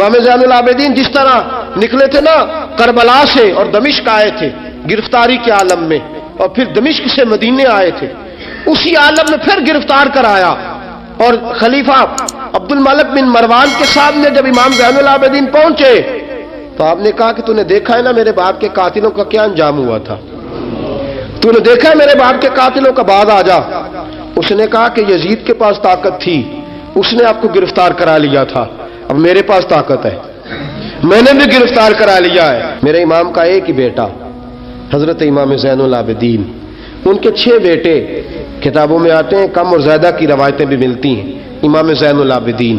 امام زین العابدین جس طرح نکلے تھے نا کربلا سے اور دمشق آئے تھے گرفتاری کے عالم میں، اور پھر دمشق سے مدینے آئے تھے، اسی عالم میں پھر گرفتار کرایا، اور خلیفہ عبد الملک بن مروان کے سامنے جب امام زین العابدین پہنچے تو آپ نے کہا کہ تو نے دیکھا ہے نا میرے باپ کے قاتلوں کا کیا انجام ہوا تھا، تو نے دیکھا ہے میرے باپ کے قاتلوں کا، بعد آ جا۔ اس نے کہا کہ یزید کے پاس طاقت تھی، اس نے آپ کو گرفتار کرا لیا تھا، اب میرے پاس طاقت ہے، میں نے بھی گرفتار کرا لیا ہے۔ میرے امام کا ایک ہی بیٹا حضرت امام زین العابدین، ان کے 6 بیٹے کتابوں میں آتے ہیں، کم اور زیادہ کی روایتیں بھی ملتی ہیں۔ امام زین العابدین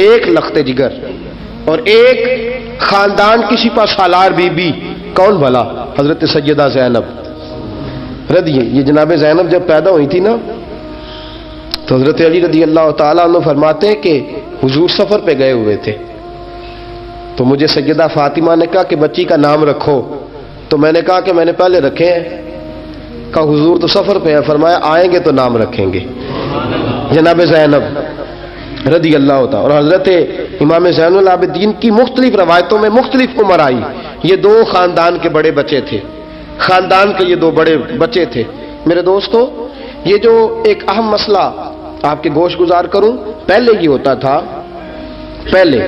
ایک لخت جگر اور ایک خاندان کی سپہ سالار بی بی، کون بھلا؟ حضرت سیدہ زینب رضی، یہ جناب زینب جب پیدا ہوئی تھی نا تو حضرت علی رضی اللہ تعالیٰ عنہ فرماتے ہیں کہ حضور سفر پہ گئے ہوئے تھے، تو مجھے سیدہ فاطمہ نے کہا کہ بچی کا نام رکھو، تو میں نے کہا کہ میں نے پہلے رکھے ہیں، کہا حضور تو سفر پہ ہے، فرمایا آئیں گے تو نام رکھیں گے۔ جناب زینب رضی اللہ تعالیٰ، اور حضرت امام زین العابدین کی مختلف روایتوں میں مختلف عمر آئی، یہ 2 خاندان کے بڑے بچے تھے، خاندان کے یہ 2 بڑے بچے تھے۔ میرے دوستو، یہ جو ایک اہم مسئلہ آپ کے گوش گزار کروں، پہلے یہ ہوتا تھا پہلے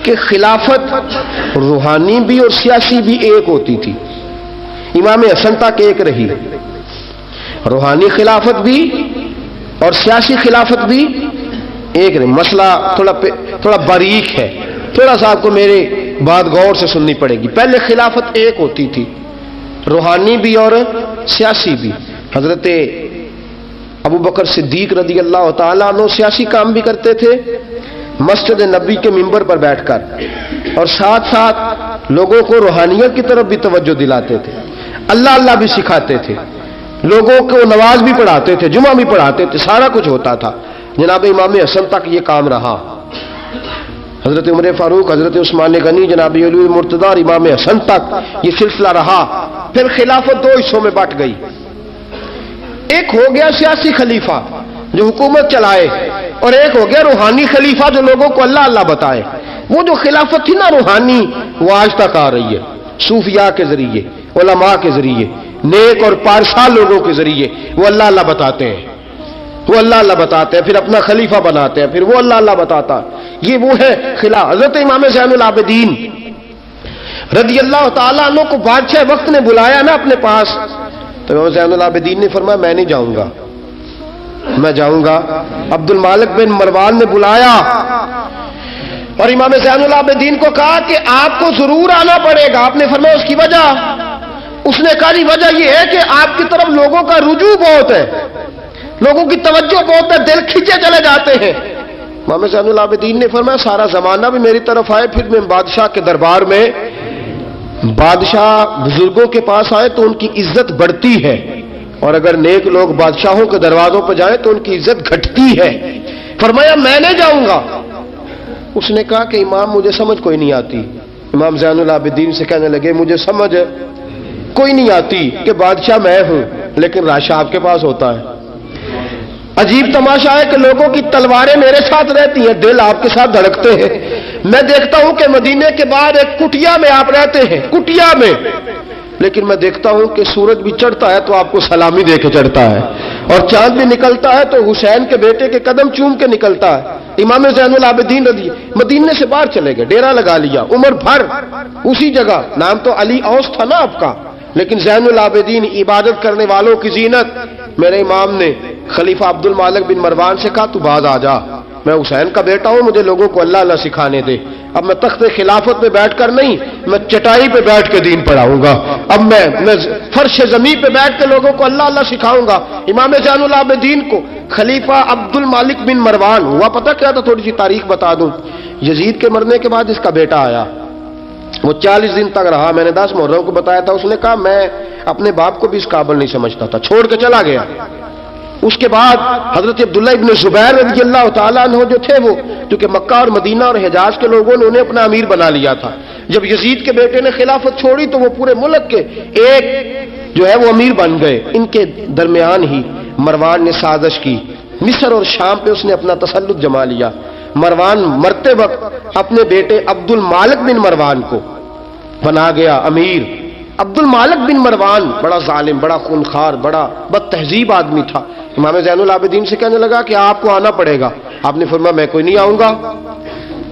کہ خلافت روحانی بھی اور سیاسی بھی ایک ہوتی تھی، امام حسن تک ایک رہی، روحانی خلافت بھی اور سیاسی خلافت بھی ایک رہی۔ مسئلہ تھوڑا باریک ہے، تھوڑا سا آپ کو میرے بات غور سے سننی پڑے گی۔ پہلے خلافت ایک ہوتی تھی، روحانی بھی اور سیاسی بھی۔ حضرت ابو بکر صدیق رضی اللہ تعالیٰ عنہ سیاسی کام بھی کرتے تھے مسجد نبی کے منبر پر بیٹھ کر، اور ساتھ ساتھ لوگوں کو روحانیت کی طرف بھی توجہ دلاتے تھے، اللہ اللہ بھی سکھاتے تھے، لوگوں کو نماز بھی پڑھاتے تھے، جمعہ بھی پڑھاتے تھے، سارا کچھ ہوتا تھا۔ جناب امام حسن تک یہ کام رہا، حضرت عمر فاروق، حضرت عثمان غنی، جناب علی مرتضیٰ اور امام حسن تک یہ سلسلہ رہا۔ پھر خلافت 2 حصوں میں بٹ گئی، ایک ہو گیا سیاسی خلیفہ جو حکومت چلائے، اور ایک ہو گیا روحانی خلیفہ جو لوگوں کو اللہ اللہ بتائے۔ وہ جو خلافت تھی نا روحانی، وہ آج تک آ رہی ہے، صوفیاء کے ذریعے، علماء کے ذریعے، نیک اور پارسال لوگوں کے ذریعے وہ اللہ اللہ بتاتے ہیں، وہ اللہ اللہ بتاتے ہیں، پھر اپنا خلیفہ بناتے ہیں، پھر وہ اللہ اللہ بتاتا ہے۔ یہ وہ ہے خلاف۔ حضرت امام زین العابدین رضی اللہ تعالیٰ عنہ کو بادشاہ وقت نے بلایا نا اپنے پاس، تو امام زین العابدین نے فرمایا میں نہیں جاؤں گا، میں جاؤں گا۔ عبد الملک بن مروان نے بلایا اور امام زین العابدین کو کہا کہ آپ کو ضرور آنا پڑے گا۔ آپ نے فرمایا اس کی وجہ؟ اس نے کہا وجہ یہ ہے کہ آپ کی طرف لوگوں کا رجوع بہت ہے، لوگوں کی توجہ بہت ہے، دل کھینچے چلے جاتے ہیں۔ امام زین العابدین نے فرمایا سارا زمانہ بھی میری طرف آئے، پھر میں بادشاہ کے دربار میں، بادشاہ بزرگوں کے پاس آئے تو ان کی عزت بڑھتی ہے، اور اگر نیک لوگ بادشاہوں کے دروازوں پہ جائیں تو ان کی عزت گھٹتی ہے۔ فرمایا میں نہیں جاؤں گا۔ اس نے کہا کہ امام مجھے سمجھ کوئی نہیں آتی۔ امام زین العابدین سے کہنے لگے مجھے سمجھ کوئی نہیں آتی کہ بادشاہ میں ہوں لیکن راشا آپ کے پاس ہوتا ہے۔ عجیب تماشا ہے کہ لوگوں کی تلواریں میرے ساتھ رہتی ہیں، دل آپ کے ساتھ دھڑکتے ہیں۔ میں دیکھتا ہوں کہ مدینے کے بعد ایک کٹیا میں آپ رہتے ہیں، کٹیا میں، لیکن میں دیکھتا ہوں کہ سورج بھی چڑھتا ہے تو آپ کو سلامی دے کے چڑھتا ہے، اور چاند بھی نکلتا ہے تو حسین کے بیٹے کے قدم چوم کے نکلتا ہے۔ امام زین العابدین رضی مدینے سے باہر چلے گئے، ڈیرا لگا لیا، عمر بھر اسی جگہ، نام تو علی اوس تھا نا آپ کا، لیکن زین العابدین عبادت کرنے والوں کی زینت۔ میرے امام نے خلیفہ عبد الملک بن مروان سے کہا تو باز آ جا، میں حسین کا بیٹا ہوں، مجھے لوگوں کو اللہ اللہ سکھانے دے۔ اب میں تخت خلافت پہ بیٹھ کر نہیں، میں چٹائی پہ بیٹھ کے دین پڑھاؤں گا، اب میں فرش زمین پہ بیٹھ کے لوگوں کو اللہ اللہ سکھاؤں گا۔ امام زین العابدین کو خلیفہ عبد الملک بن مروان ہوا پتہ کیا تھا؟ تھوڑی سی تاریخ بتا دوں۔ یزید کے مرنے کے بعد اس کا بیٹا آیا، وہ 40 دن تک رہا، میں نے 10 محرم کو بتایا تھا۔ اس نے کہا میں اپنے باپ کو بھی اس قابل نہیں سمجھتا تھا، چھوڑ کے چلا گیا۔ اس کے بعد حضرت عبداللہ ابن زبیر رضی اللہ تعالیٰ عنہ جو تھے، وہ کیونکہ مکہ اور مدینہ اور حجاز کے لوگوں نے انہیں اپنا امیر بنا لیا تھا۔ جب یزید کے بیٹے نے خلافت چھوڑی تو وہ پورے ملک کے ایک جو ہے وہ امیر بن گئے۔ ان کے درمیان ہی مروان نے سازش کی، مصر اور شام پہ اس نے اپنا تسلط جما لیا۔ مروان مرتے وقت اپنے بیٹے عبد المالک بن مروان کو بنا گیا امیر. عبد المالک بن مروان بڑا ظالم، بڑا خونخوار، بڑا بد تہذیب آدمی تھا. امام زین العابدین سے کہنے لگا کہ آپ کو آنا پڑے گا. آپ نے فرمایا میں کوئی نہیں آؤں گا.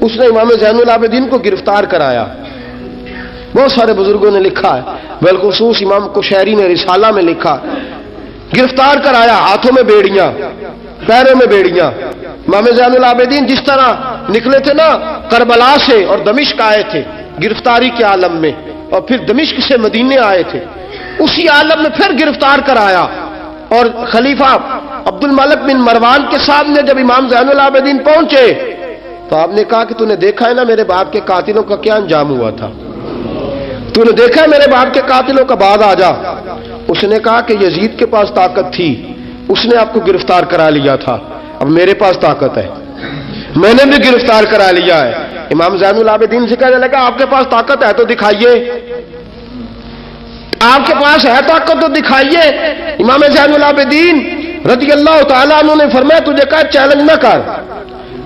اس نے امام زین العابدین کو گرفتار کرایا. بہت سارے بزرگوں نے لکھا ہے، بالخصوص امام کشیری نے رسالہ میں لکھا، گرفتار کرایا، ہاتھوں میں بیڑیاں، پیروں میں بیڑیاں. امام زین العابدین جس طرح نکلے تھے نا کربلا سے اور دمشق آئے تھے گرفتاری کے عالم میں، اور پھر دمشق سے مدینے آئے تھے، اسی عالم میں پھر گرفتار کرایا. اور خلیفہ عبد الملک بن مروان کے سامنے جب امام زین العابدین پہنچے تو آپ نے کہا کہ تو نے دیکھا ہے نا میرے باپ کے قاتلوں کا کیا انجام ہوا تھا، تو نے دیکھا ہے میرے باپ کے قاتلوں کا، بعد آ جا. اس نے کہا کہ یزید کے پاس طاقت تھی، اس نے آپ کو گرفتار کرا لیا تھا، اب میرے پاس طاقت ہے، میں نے بھی گرفتار کرا لیا ہے. امام زین العابدین سے کہنے لگا آپ کے پاس طاقت ہے تو دکھائیے، آپ کے پاس ہے طاقت تو دکھائیے. امام زین العابدین رضی اللہ تعالیٰ عنہ نے فرمایا تجھے کہا چیلنج نہ کر،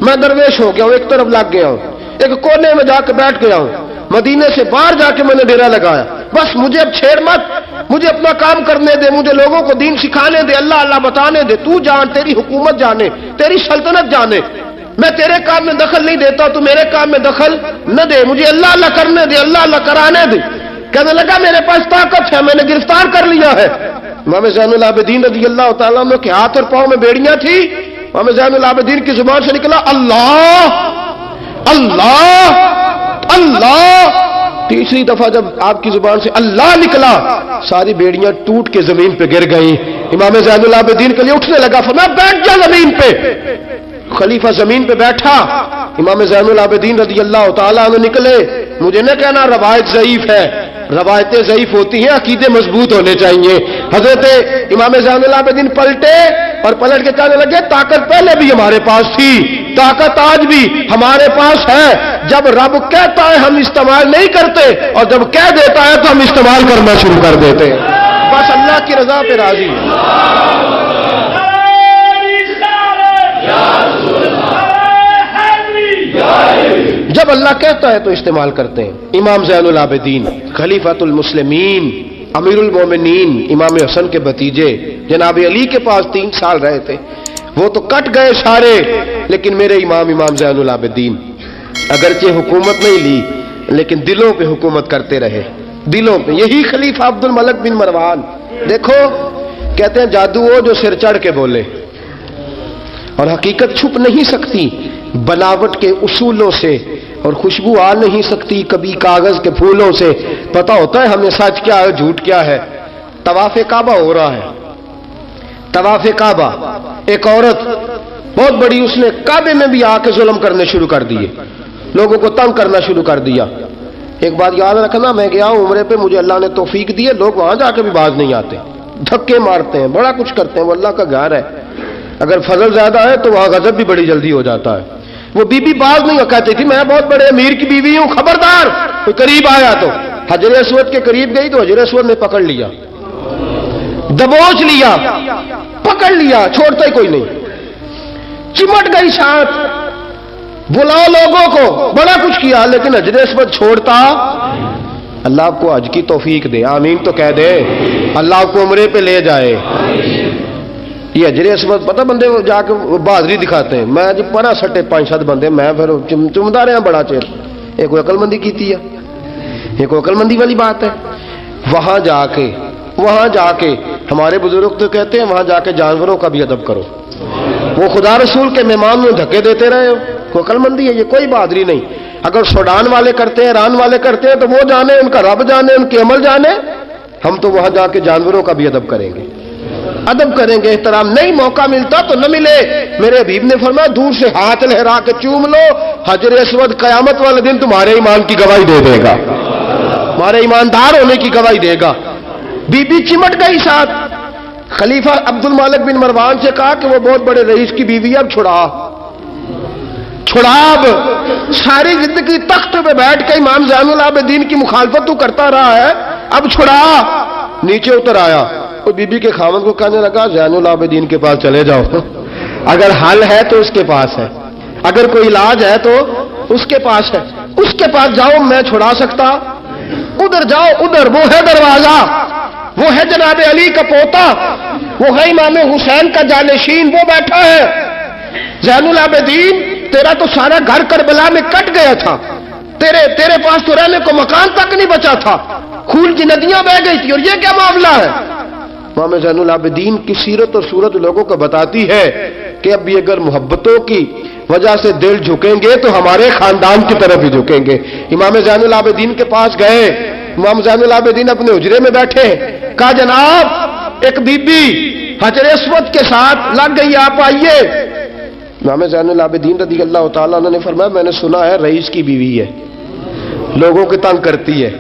میں درویش ہو گیا ہوں، ایک طرف لگ گیا ہوں، ایک کونے میں جا کے بیٹھ گیا ہوں، مدینے سے باہر جا کے میں نے ڈیرا لگایا، بس مجھے اب چھیڑ مت، مجھے اپنا کام کرنے دے، مجھے لوگوں کو دین سکھانے دے، اللہ اللہ بتانے دے، تو جان، تیری حکومت جانے، تیری سلطنت جانے، میں تیرے کام میں دخل نہیں دیتا، تو میرے کام میں دخل نہ دے، مجھے اللہ اللہ کرنے دے، اللہ اللہ کرانے دے. کہنے لگا میرے پاس طاقت ہے، میں نے گرفتار کر لیا ہے. امام زین العابدین رضی اللہ تعالیٰ عنہ کے ہاتھ اور پاؤں میں بیڑیاں تھی. امام زین العابدین کی زبان سے نکلا اللہ اللہ اللہ. تیسری دفعہ جب آپ کی زبان سے اللہ نکلا ساری بیڑیاں ٹوٹ کے زمین پہ گر گئیں. امام زین العابدین کے لیے اٹھنے لگا، فرمایا بیٹھ جا زمین پہ. خلیفہ زمین پہ بیٹھا. امام زین العابدین رضی اللہ تعالیٰ عنہ نکلے. مجھے نہ کہنا روایت ضعیف ہے، روایتیں ضعیف ہوتی ہیں، عقیدے مضبوط ہونے چاہیے. حضرت امام زین العابدین پلٹے اور پلٹ کے کہنے لگے طاقت پہلے بھی ہمارے پاس تھی، طاقت آج بھی ہمارے پاس ہے. جب رب کہتا ہے ہم استعمال نہیں کرتے، اور جب کہہ دیتا ہے تو ہم استعمال کرنا شروع کر دیتے ہیں. بس اللہ کی رضا پہ راضی. جب اللہ کہتا ہے تو استعمال کرتے ہیں. امام زین العابدین خلیفۃ المسلمین امیر المومنین امام حسن کے بھتیجے جناب علی کے پاس 3 سال رہے تھے. وہ تو کٹ گئے سارے، لیکن میرے امام زین العابدین اگرچہ حکومت نہیں لی لیکن دلوں پہ حکومت کرتے رہے، دلوں پہ. یہی خلیفہ عبد الملک بن مروان. دیکھو کہتے ہیں جادو وہ جو سر چڑھ کے بولے، اور حقیقت چھپ نہیں سکتی بناوٹ کے اصولوں سے، اور خوشبو آ نہیں سکتی کبھی کاغذ کے پھولوں سے. پتہ ہوتا ہے ہمیں سچ کیا ہے جھوٹ کیا ہے. طواف کعبہ ہو رہا ہے، طواف کعبہ، ایک عورت بہت بڑی، اس نے کعبے میں بھی آ کے ظلم کرنے شروع کر دیے، لوگوں کو تنگ کرنا شروع کر دیا. ایک بات یاد رکھنا، میں گیا ہوں عمرے پہ، مجھے اللہ نے توفیق دی ہے، لوگ وہاں جا کے بھی باز نہیں آتے، دھکے مارتے ہیں، بڑا کچھ کرتے ہیں. وہ اللہ کا گھر ہے، اگر فضل زیادہ ہے تو وہاں غضب بھی بڑی جلدی ہو جاتا ہے. وہ بی بی باز نہیں کہتی تھی میں بہت بڑے امیر کی بیوی ہوں، خبردار کوئی قریب آیا تو حجر اسود کے قریب گئی تو حجر اسود نے پکڑ لیا، دبوچ لیا، پکڑ لیا، چھوڑتا ہی کوئی نہیں. چمٹ گئی ساتھ، بلاؤ لوگوں کو، بڑا کچھ کیا، لیکن حجر اسود چھوڑتا. اللہ آپ کو حج کی توفیق دے، آمین تو کہہ دے. اللہ آپ کو عمرے پہ لے جائے. یہ حجر اسود پتہ بندے جا کے بہادری دکھاتے ہیں. میں جب پڑا سٹے 5-7 بندے، میں پھر چمدا رہا بڑا چیر. ایک عقل مندی کی ہے، ایک عقل مندی والی بات ہے. وہاں جا کے ہمارے بزرگ تو کہتے ہیں وہاں جا کے جانوروں کا بھی ادب کرو. وہ خدا رسول کے مہمان میں دھکے دیتے رہے ہو، کوئی عقل مندی ہے؟ یہ کوئی بہادری نہیں. اگر سوڈان والے کرتے ہیں، ایران والے کرتے ہیں تو وہ جانے، ان کا رب جانے، ان کے عمل جانے. ہم تو وہاں جا کے جانوروں کا بھی ادب کریں گے، ادب کریں گے، احترام. نہیں موقع ملتا تو نہ ملے. میرے حبیب نے فرمایا دور سے ہاتھ لہرا کے چوم لو، حجر اسود قیامت والے دن تمہارے ایمان کی گواہی دے دے گا، تمہارے ایماندار ہونے کی گواہی دے گا. بی بی چمٹ گئی ساتھ. خلیفہ عبد المالک بن مروان سے کہا کہ وہ بہت بڑے رئیس کی بیوی، اب چھڑا. اب ساری زندگی تخت پہ بیٹھ کے امام زین العابدین کی مخالفت تو کرتا رہا ہے، اب چھڑا. نیچے اتر آیا، بی بی کے خاوند کو کہنے لگا زین العابدین کے پاس چلے جاؤ، اگر حل ہے تو اس کے پاس ہے، اگر کوئی علاج ہے تو اس کے پاس ہے، اس کے پاس جاؤ، میں چھڑا سکتا؟ ادھر جاؤ، ادھر وہ ہے دروازہ، وہ ہے جناب علی کا پوتا، وہ ہے امام حسین کا جانشین، وہ بیٹھا ہے۔ زین العابدین تیرا تو سارا گھر کربلا میں کٹ گیا تھا، تیرے پاس تو رہنے کو مکان تک نہیں بچا تھا، خون کی ندیاں بہ گئی تھی، اور یہ کیا معاملہ ہے؟ امام زین العابدین کی سیرت اور صورت لوگوں کو بتاتی ہے کہ اب بھی اگر محبتوں کی وجہ سے دل جھکیں گے تو ہمارے خاندان کی طرف ہی جھکیں گے۔ امام زین العابدین کے پاس گئے، امام زین العابدین اپنے حجرے میں بیٹھے، کہا جناب ایک بی بی حجر اسود کے ساتھ لگ گئی، آپ آئیے۔ امام زین العابدین رضی اللہ تعالیٰ عنہ نے فرمایا میں نے سنا ہے رئیس کی بیوی ہے، لوگوں کو تنگ کرتی ہے،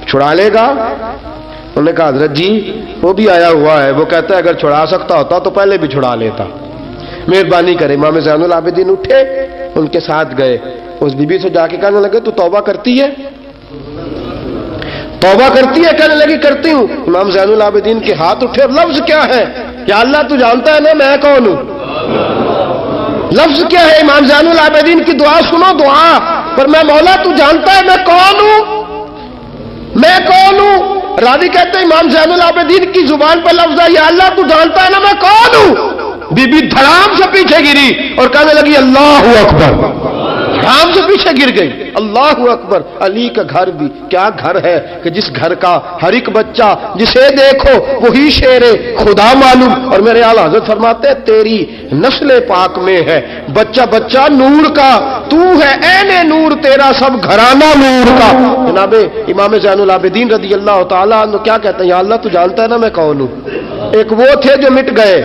چھڑا لے گا؟ انہوں نے کہا حضرت جی وہ بھی آیا ہوا ہے، وہ کہتا ہے اگر چھڑا سکتا ہوتا تو پہلے بھی چھڑا لیتا، مہربانی کرے۔ امام زین العابدین اٹھے، ان کے ساتھ گئے، اس بی بی سے جا کے کہنے لگے تو توبہ کرتی ہے؟ توبہ کرتی ہے؟ کہنے لگی کرتی ہوں۔ امام زین العابدین کے ہاتھ اٹھے، اور لفظ کیا ہے؟ یا اللہ تو جانتا ہے نا میں کون ہوں۔ لفظ کیا ہے؟ امام زین العابدین کی دعا سنو، دعا پر میں مولا تو جانتا ہے میں کون ہوں، میں کون ہوں۔ راوی کہتے ہیں امام زین العابدین کی زبان پر لفظ ہے یا اللہ تو جانتا ہے نا میں کون ہوں۔ بی بی دھڑام سے پیچھے گری اور کہنے لگی اللہ اکبر، دھڑام سے پیچھے گر گئی، اللہ اکبر۔ علی کا گھر بھی کیا گھر ہے کہ جس گھر کا ہر ایک بچہ جسے دیکھو وہی شیر خدا معلوم۔ اور میرے اعلیٰ حضرت فرماتے ہیں تیری نسل پاک میں ہے بچہ بچہ نور کا، تو ہے عین نور، تیرا سب گھرانہ نور کا۔ جناب امام زین العابدین رضی اللہ تعالیٰ عنہ کیا کہتے ہیں؟ یا اللہ تو جانتا ہے نا میں کون ہوں۔ ایک وہ تھے جو مٹ گئے،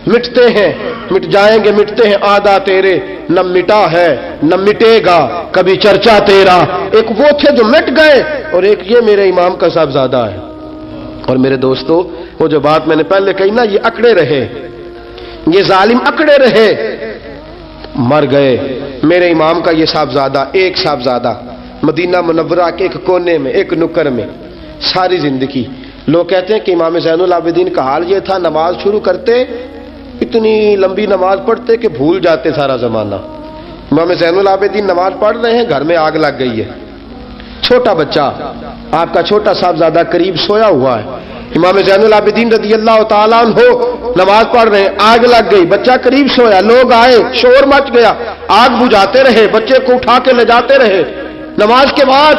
مٹتے ہیں، مٹ جائیں گے، مٹتے ہیں آدھا تیرے، نہ مٹا ہے نہ مٹے گا کبھی چرچا تیرا۔ ایک وہ تھے جو مٹ گئے، اور ایک یہ میرے امام کا صاحبزادہ ہے۔ اور میرے دوستو وہ جو بات میں نے پہلے کہی نا، یہ اکڑے رہے، یہ ظالم اکڑے رہے، مر گئے۔ میرے امام کا یہ صاحبزادہ، ایک صاحبزادہ مدینہ منورہ کے ایک کونے میں، ایک نکر میں ساری زندگی۔ لوگ کہتے ہیں کہ امام زین العابدین کا حال یہ تھا، نماز شروع کرتے اتنی لمبی نماز پڑھتے کہ بھول جاتے سارا زمانہ۔ امام زین العابدین نماز پڑھ رہے ہیں، گھر میں آگ لگ گئی ہے، چھوٹا بچہ آپ کا چھوٹا صاحبزادہ قریب سویا ہوا ہے۔ امام زین العابدین رضی اللہ تعالیٰ عنہ نماز پڑھ رہے ہیں، آگ لگ گئی، بچہ قریب سویا، لوگ آئے، شور مچ گیا، آگ بجھاتے رہے، بچے کو اٹھا کے لے جاتے رہے۔ نماز کے بعد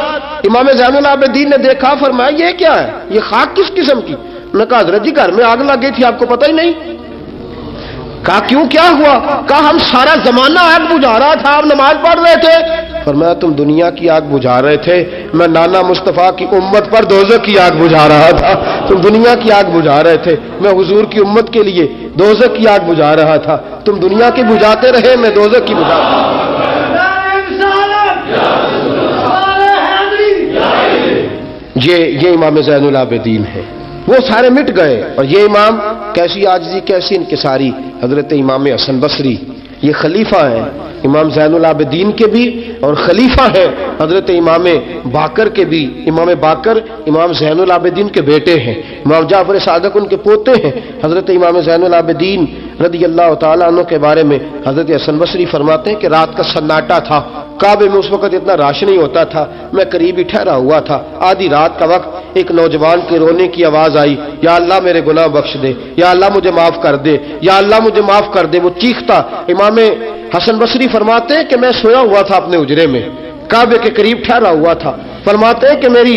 امام زین العابدین نے دیکھا، فرمایا یہ کیا ہے، یہ خاک کس قسم کی؟ انہوں نے کہا حضرت جی گھر میں آگ لگ گئی تھی، آپ کو پتہ ہی نہیں؟ کہا کیوں، کیا ہوا؟ کہا ہم سارا زمانہ آگ بجھا رہا تھا، آپ نماز پڑھ رہے تھے۔ فرمایا تم دنیا کی آگ بجھا رہے تھے، میں نانا مصطفیٰ کی امت پر دوزخ کی آگ بجھا رہا تھا۔ تم دنیا کی آگ بجھا رہے تھے، میں حضور کی امت کے لیے دوزخ کی آگ بجھا رہا تھا۔ تم دنیا کی بجھاتے رہے، میں دوزخ کی بجھا رہا تھا۔ یہ امام زین العابدین ہے، وہ سارے مٹ گئے۔ اور یہ امام کیسی عاجزی، کیسی انکساری، حضرت امام حسن بصری، یہ خلیفہ ہیں امام زین العابدین کے بھی، اور خلیفہ ہیں حضرت امام باقر کے بھی۔ امام باقر امام زین العابدین کے بیٹے ہیں، امام جعفر صادق ان کے پوتے ہیں۔ حضرت امام زین العابدین رضی اللہ تعالیٰ عنہ کے بارے میں حضرت حسن بصری فرماتے ہیں کہ رات کا سناٹا تھا، کعبے میں اس وقت اتنا رش نہیں ہوتا تھا، میں قریب ہی ٹھہرا ہوا تھا، آدھی رات کا وقت ایک نوجوان کے رونے کی آواز آئی، یا اللہ میرے گناہ بخش دے، یا اللہ مجھے معاف کر دے، یا اللہ مجھے معاف کر دے۔ وہ چیختا۔ امام حسن بصری فرماتے ہیں کہ میں سویا ہوا تھا اپنے حجرے میں، کعبے کے قریب ٹھہرا ہوا تھا۔ فرماتے ہیں کہ میری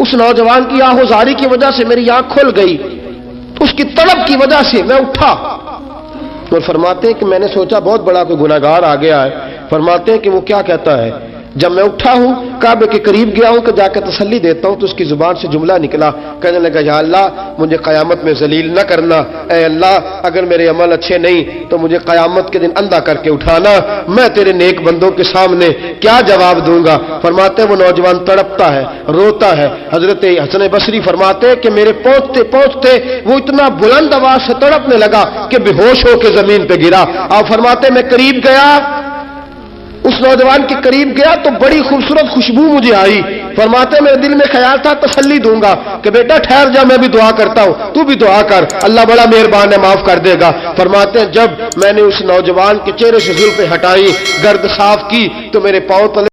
اس نوجوان کی آہوزاری کی وجہ سے میری آنکھ کھل گئی، اس کی طلب کی وجہ سے میں اٹھا، اور فرماتے ہیں کہ میں نے سوچا بہت بڑا کوئی گناہگار آ گیا ہے۔ فرماتے ہیں کہ وہ کیا کہتا ہے، جب میں اٹھا ہوں کعبے کے قریب گیا ہوں کہ جا کے تسلی دیتا ہوں تو اس کی زبان سے جملہ نکلا، کہنے لگا یا اللہ مجھے قیامت میں ذلیل نہ کرنا، اے اللہ اگر میرے عمل اچھے نہیں تو مجھے قیامت کے دن اندھا کر کے اٹھانا، میں تیرے نیک بندوں کے سامنے کیا جواب دوں گا۔ فرماتے ہیں وہ نوجوان تڑپتا ہے، روتا ہے۔ حضرت حسن بصری فرماتے ہیں کہ میرے پہنچتے پہنچتے وہ اتنا بلند آواز سے تڑپنے لگا کہ بے ہوش ہو کے زمین پہ گرا۔ آپ فرماتے ہیں میں قریب گیا، اس نوجوان کے قریب گیا تو بڑی خوبصورت خوشبو مجھے آئی۔ فرماتے ہیں میرے دل میں خیال تھا تسلی دوں گا کہ بیٹا ٹھہر جا، میں بھی دعا کرتا ہوں، تو بھی دعا کر، اللہ بڑا مہربان ہے، معاف کر دے گا۔ فرماتے ہیں جب میں نے اس نوجوان کے چہرے سے زلفیں ہٹائی، گرد صاف کی، تو میرے پاؤں تلے